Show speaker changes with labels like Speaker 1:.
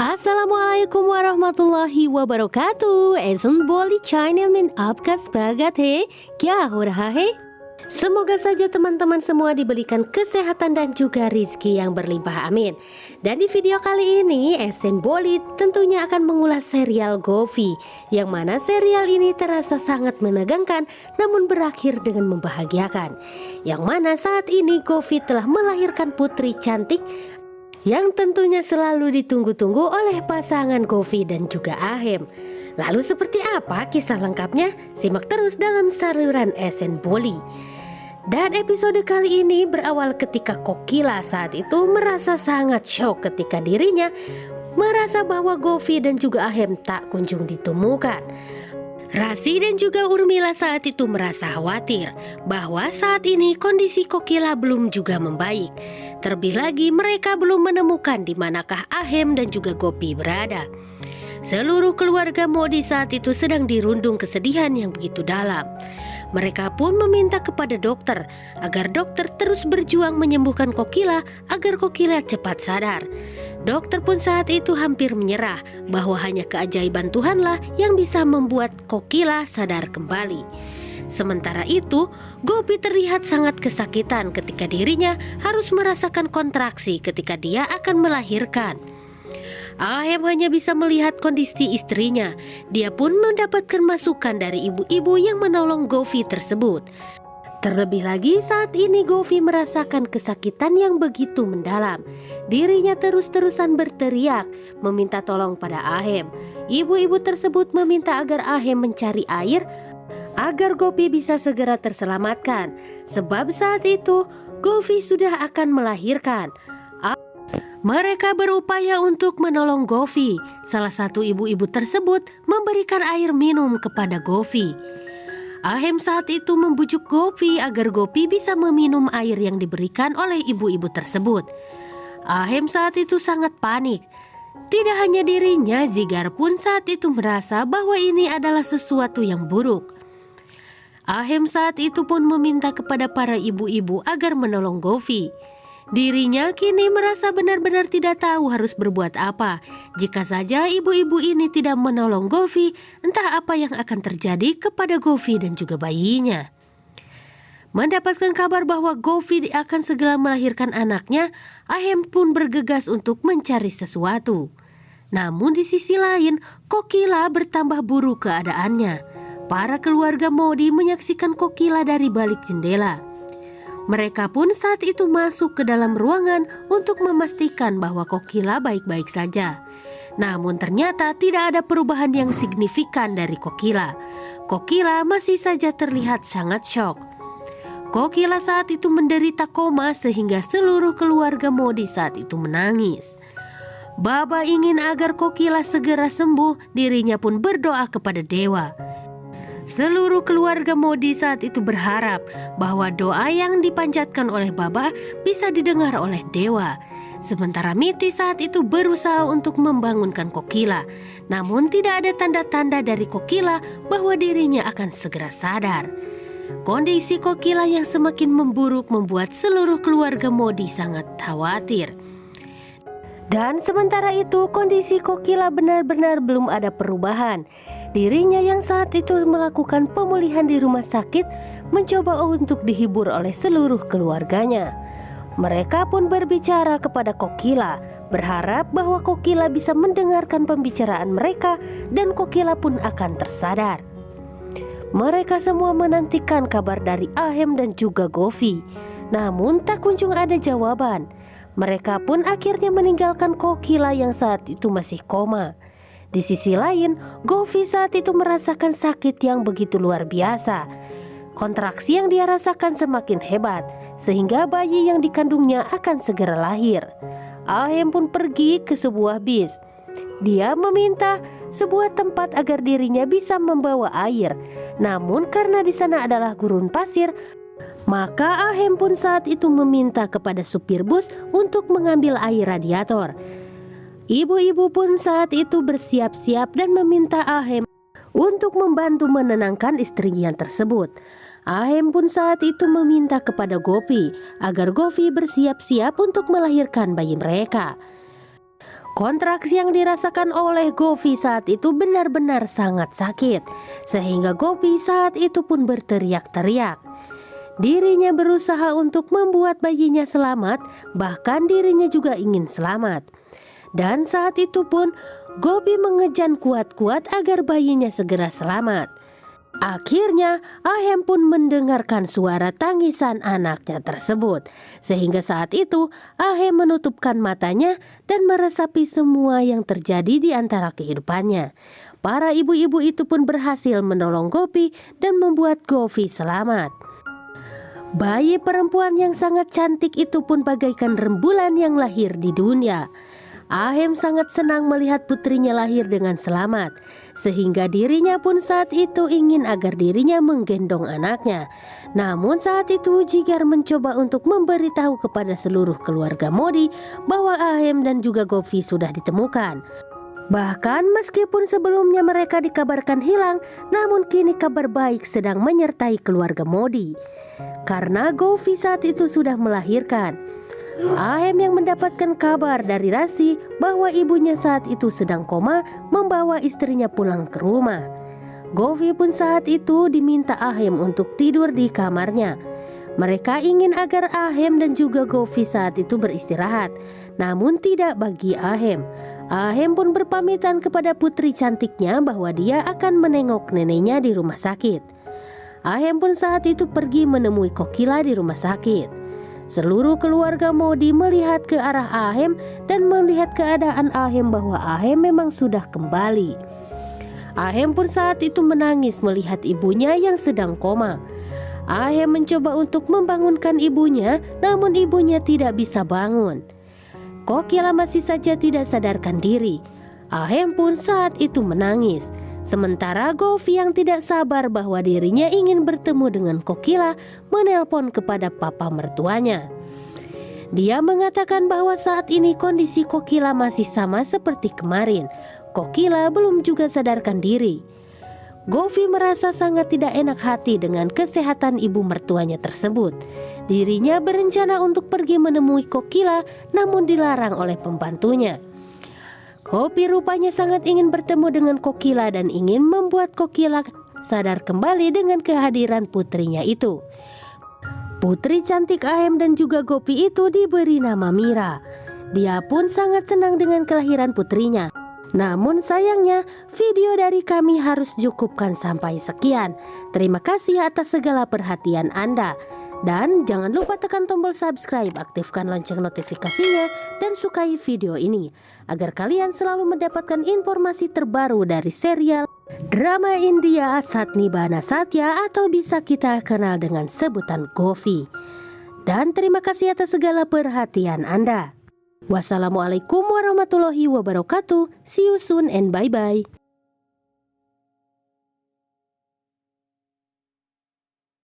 Speaker 1: अस्सलामुअलैकुम वरहमतुल्लाहि वबरकातुह। ऐसन बोली channel में आपका स्वागत है। क्या हो रहा है? Semoga saja teman-teman semua diberikan kesehatan dan juga rizki yang berlimpah, amin. Dan di video kali ini Esen Bolly tentunya akan mengulas serial Govi, yang mana serial ini terasa sangat menegangkan namun berakhir dengan membahagiakan. Yang mana saat ini Govi telah melahirkan putri cantik yang tentunya selalu ditunggu-tunggu oleh pasangan Govi dan juga Ahem. Lalu seperti apa kisah lengkapnya? Simak terus dalam saluran Esen Bolly. Dan episode kali ini berawal ketika Kokila saat itu merasa sangat shock ketika dirinya merasa bahwa Govi dan juga Ahem tak kunjung ditemukan. Rasi dan juga Urmila saat itu merasa khawatir bahwa saat ini kondisi Kokila belum juga membaik. Terlebih lagi mereka belum menemukan di manakah Ahem dan juga Gopi berada. Seluruh keluarga Modi saat itu sedang dirundung kesedihan yang begitu dalam. Mereka pun meminta kepada dokter agar dokter terus berjuang menyembuhkan Kokila agar Kokila cepat sadar. Dokter pun saat itu hampir menyerah bahwa hanya keajaiban Tuhanlah yang bisa membuat Kokila sadar kembali. Sementara itu, Gopi terlihat sangat kesakitan ketika dirinya harus merasakan kontraksi ketika dia akan melahirkan. Ahem hanya bisa melihat kondisi istrinya. Dia pun mendapatkan masukan dari ibu-ibu yang menolong Govi tersebut. Terlebih lagi saat ini Govi merasakan kesakitan yang begitu mendalam. Dirinya terus-terusan berteriak meminta tolong pada Ahem. Ibu-ibu tersebut meminta agar Ahem mencari air agar Gopi bisa segera terselamatkan. Sebab saat itu Govi sudah akan melahirkan. Mereka berupaya untuk menolong Govi. Salah satu ibu-ibu tersebut memberikan air minum kepada Govi. Ahem saat itu membujuk Gopi agar Gopi bisa meminum air yang diberikan oleh ibu-ibu tersebut. Ahem saat itu sangat panik. Tidak hanya dirinya, Zigar pun saat itu merasa bahwa ini adalah sesuatu yang buruk. Ahem saat itu pun meminta kepada para ibu-ibu agar menolong Govi. Dirinya kini merasa benar-benar tidak tahu harus berbuat apa. Jika saja ibu-ibu ini tidak menolong Govi, entah apa yang akan terjadi kepada Govi dan juga bayinya. Mendapatkan kabar bahwa Govi akan segera melahirkan anaknya, Ahem pun bergegas untuk mencari sesuatu. Namun di sisi lain, Kokila bertambah buruk keadaannya. Para keluarga Modi menyaksikan Kokila dari balik jendela. Mereka pun saat itu masuk ke dalam ruangan untuk memastikan bahwa Kokila baik-baik saja. Namun ternyata tidak ada perubahan yang signifikan dari Kokila. Kokila masih saja terlihat sangat syok. Kokila saat itu menderita koma sehingga seluruh keluarga Modi saat itu menangis. Baba ingin agar Kokila segera sembuh, dirinya pun berdoa kepada dewa. Seluruh keluarga Modi saat itu berharap bahwa doa yang dipanjatkan oleh Baba bisa didengar oleh dewa. Sementara Miti saat itu berusaha untuk membangunkan Kokila. Namun tidak ada tanda-tanda dari Kokila bahwa dirinya akan segera sadar. Kondisi Kokila yang semakin memburuk membuat seluruh keluarga Modi sangat khawatir. Dan sementara itu kondisi Kokila benar-benar belum ada perubahan. Dirinya yang saat itu melakukan pemulihan di rumah sakit mencoba untuk dihibur oleh seluruh keluarganya. Mereka pun berbicara kepada Kokila, berharap bahwa Kokila bisa mendengarkan pembicaraan mereka dan Kokila pun akan tersadar. Mereka semua menantikan kabar dari Ahem dan juga Govi, namun tak kunjung ada jawaban. Mereka pun akhirnya meninggalkan Kokila yang saat itu masih koma. Di sisi lain, Govi saat itu merasakan sakit yang begitu luar biasa. Kontraksi yang dia rasakan semakin hebat, sehingga bayi yang dikandungnya akan segera lahir. Ahem pun pergi ke sebuah bis. Dia meminta sebuah tempat agar dirinya bisa membawa air. Namun karena di sana adalah gurun pasir, maka Ahem pun saat itu meminta kepada supir bus untuk mengambil air radiator. Ibu-ibu pun saat itu bersiap-siap dan meminta Ahem untuk membantu menenangkan istrinya tersebut. Ahem pun saat itu meminta kepada Gopi agar Govi bersiap-siap untuk melahirkan bayi mereka. Kontraksi yang dirasakan oleh Gopi saat itu benar-benar sangat sakit, sehingga Gopi saat itu pun berteriak-teriak. Dirinya berusaha untuk membuat bayinya selamat, bahkan dirinya juga ingin selamat. Dan saat itu pun Gopi mengejan kuat-kuat agar bayinya segera selamat. Akhirnya Ahem pun mendengarkan suara tangisan anaknya tersebut, sehingga saat itu Ahem menutupkan matanya dan meresapi semua yang terjadi di antara kehidupannya. Para ibu-ibu itu pun berhasil menolong Gopi dan membuat Gopi selamat. Bayi perempuan yang sangat cantik itu pun bagaikan rembulan yang lahir di dunia. Ahem sangat senang melihat putrinya lahir dengan selamat, sehingga dirinya pun saat itu ingin agar dirinya menggendong anaknya. Namun saat itu Jigar mencoba untuk memberitahu kepada seluruh keluarga Modi bahwa Ahem dan juga Gopi sudah ditemukan. Bahkan meskipun sebelumnya mereka dikabarkan hilang, namun kini kabar baik sedang menyertai keluarga Modi. Karena Gopi saat itu sudah melahirkan. Ahem yang mendapatkan kabar dari Rasi bahwa ibunya saat itu sedang koma membawa istrinya pulang ke rumah. Gopi pun saat itu diminta Ahem untuk tidur di kamarnya. Mereka ingin agar Ahem dan juga Gopi saat itu beristirahat, namun tidak bagi Ahem. Ahem pun berpamitan kepada putri cantiknya bahwa dia akan menengok neneknya di rumah sakit. Ahem pun saat itu pergi menemui Kokila di rumah sakit. Seluruh keluarga Modi melihat ke arah Ahem dan melihat keadaan Ahem bahwa Ahem memang sudah kembali. Ahem pun saat itu menangis melihat ibunya yang sedang koma. Ahem mencoba untuk membangunkan ibunya, namun ibunya tidak bisa bangun. Kokila masih saja tidak sadarkan diri. Ahem pun saat itu menangis. Sementara Gopi yang tidak sabar bahwa dirinya ingin bertemu dengan Kokila menelpon kepada papa mertuanya. Dia mengatakan bahwa saat ini kondisi Kokila masih sama seperti kemarin. Kokila belum juga sadarkan diri. Gopi merasa sangat tidak enak hati dengan kesehatan ibu mertuanya tersebut. Dirinya berencana untuk pergi menemui Kokila, namun dilarang oleh pembantunya. Gopi rupanya sangat ingin bertemu dengan Kokila dan ingin membuat Kokila sadar kembali dengan kehadiran putrinya itu. Putri cantik Ahem dan juga Gopi itu diberi nama Mira. Dia pun sangat senang dengan kelahiran putrinya. Namun sayangnya video dari kami harus cukupkan sampai sekian. Terima kasih atas segala perhatian Anda. Dan jangan lupa tekan tombol subscribe, aktifkan lonceng notifikasinya, dan sukai video ini agar kalian selalu mendapatkan informasi terbaru dari serial drama India Satnibana Satya atau bisa kita kenal dengan sebutan Gopi. Dan terima kasih atas segala perhatian Anda. Wassalamualaikum warahmatullahi wabarakatuh. See you soon and bye-bye.